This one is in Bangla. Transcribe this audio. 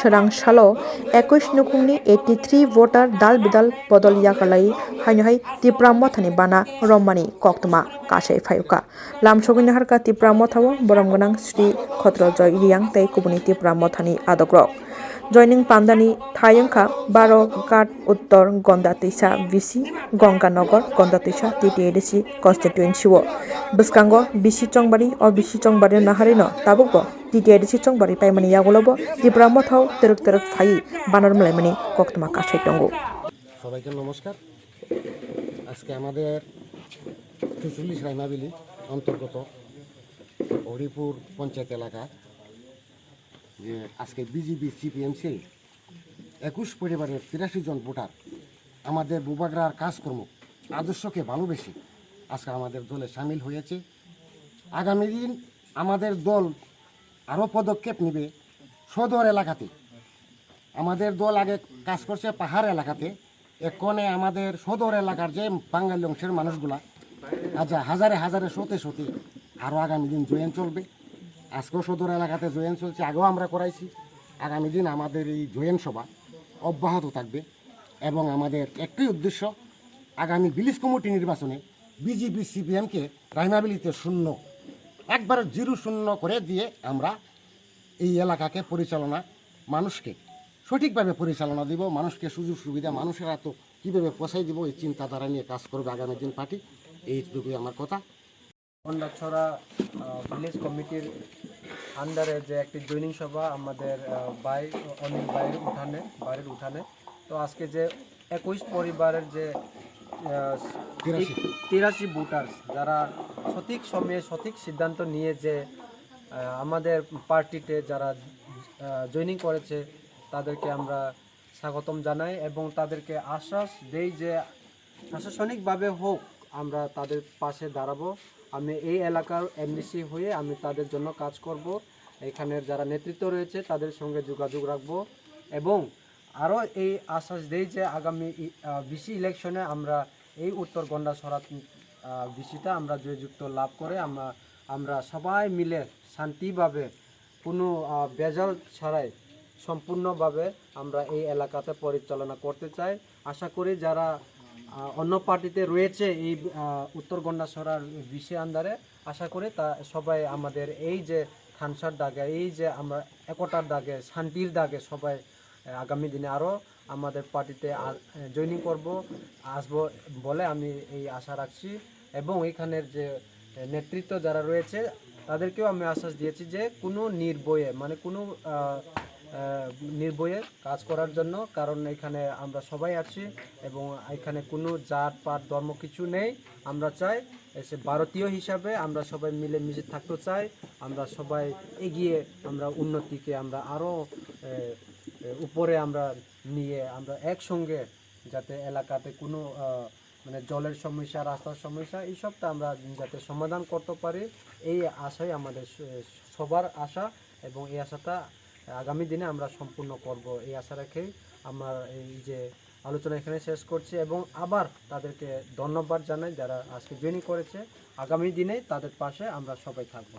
serang salo 21 nukungni 83 voter dal bidal bodol yakalai hainhai Tripura mothani bana rommani koktuma kasai phayuka lamsogini harka Tripura mothao boromgonang Sri Khotrojoy Riang tei kubuni Tripura mothani adokrok joining pandani thayangkha 12 Ghat Uttor Gondatisa Bisi Gonganagar Gondatisa TTADC constituency o bwskango bisi chongbari o bisi chongbari naharino tabukbo TTADC chongbari paimani yagolobo Tripura mothao teruk phai banar mlaimani koktuma kasai tongo সবাইকে নমস্কার। আজকে আমাদের ৪৪ রাইমাবিলি অন্তর্গত হরিপুর পঞ্চায়েত এলাকা যে আজকে বিজেপি সিপিএমসি 21 পরিবারের ৮৩ জন ভোটার আমাদের বুবাগ্রার কাজকর্ম আদর্শকে ভালোবেসে আজকে আমাদের দলে সামিল হয়েছে। আগামী দিন আমাদের দল আরও পদক্ষেপ নেবে সদর এলাকাতে। আমাদের দল আগে কাজ করছে পাহাড় এলাকাতে, এক্ষণে আমাদের সদর এলাকার যে বাঙালি অংশের মানুষগুলা হাজারে হাজারে শতে আরও আগামী দিন জয়েন চলবে। আজকেও সদর এলাকাতে জয়েন চলছে, আগেও আমরা করাইছি। আগামী দিন আমাদের এই জয়েন সভা অব্যাহত থাকবে এবং আমাদের একটাই উদ্দেশ্য, আগামী ভিলেজ কমিটি নির্বাচনে বিজেপি সিপিএমকে রাইমাবিলিতে একবার 0-0 করে দিয়ে আমরা এই এলাকাকে পরিচালনা মানুষকে সঠিকভাবে পরিচালনা দিব, মানুষকে সুযোগ সুবিধা মানুষেরা তো কীভাবে পোষাই দিব এই চিন্তাধারা নিয়ে কাজ করবে আগামী দিন পার্টি। এইটুকুই আমার কথা। গন্ডাছড়া ভিলেজ কমিটির আন্ডারে যে একটি জয়নিং সভা আমাদের অনিল বাড়ির উঠানে তো আজকে যে 21 পরিবারের যে 83 ভোটার যারা সঠিক সময়ে সঠিক সিদ্ধান্ত নিয়ে যে আমাদের পার্টিতে যারা জয়নিং করেছে তাদেরকে আমরা স্বাগতম জানাই এবং তাদেরকে আশ্বাস দেই যে প্রশাসনিকভাবে হোক আমরা তাদের পাশে দাঁড়াবো। আমি এই এলাকার এমডিসি হয়ে আমি তাদের জন্য কাজ করব, এখানের যারা নেতৃত্ব রয়েছে তাদের সঙ্গে যোগাযোগ রাখব এবং আরও এই আশ্বাস দেই যে আগামী বিসি ইলেকশনে আমরা এই উত্তর গন্ডাছড়া বিসিটা আমরা জয়যুক্ত লাভ করে আমরা সবাই মিলে শান্তিভাবে কোনো ভেজাল ছাড়াই সম্পূর্ণভাবে আমরা এই এলাকাতে পরিচালনা করতে চাই। আশা করি যারা অন্য পার্টিতে রয়েছে এই উত্তর গন্ডাছড়ার বিসি আন্ডারে, আশা করি তা সবাই আমাদের এই যে খানসার দাগে, এই যে আমরা একতার দাগে, শান্তির দাগে সবাই আগামী দিনে আরও আমাদের পার্টিতে জয়েনিং আসবো বলে আমি এই আশা রাখছি এবং এখানের যে নেতৃত্ব যারা রয়েছে তাদেরকেও আমি আশ্বাস দিয়েছি যে কোনো নির্ভয়ে কাজ করার জন্য, কারণ এখানে আমরা সবাই আছি এবং এখানে কোনো জাত পাত ধর্ম কিছু নেই। আমরা চাই এসে ভারতীয় হিসাবে আমরা সবাই মিলেমিশে থাকতে চাই, আমরা সবাই এগিয়ে আমরা উন্নতিকে আমরা আরও উপরে আমরা নিয়ে আমরা একসঙ্গে যাতে এলাকাতে কোনো জলের সমস্যা, রাস্তার সমস্যা এইসবটা আমরা যাতে সমাধান করতে পারি, এই আশাই আমাদের সবার আশা এবং এই আশাটা আগামী দিনে আমরা সম্পূর্ণ করব এই আশা রেখেই আমার এই যে আলোচনা এখানে শেষ করছি এবং আবার তাদেরকে ধন্যবাদ জানাই যারা আজকে জয়েনিং করেছে। আগামী দিনে তাদের পাশে আমরা সবাই থাকব।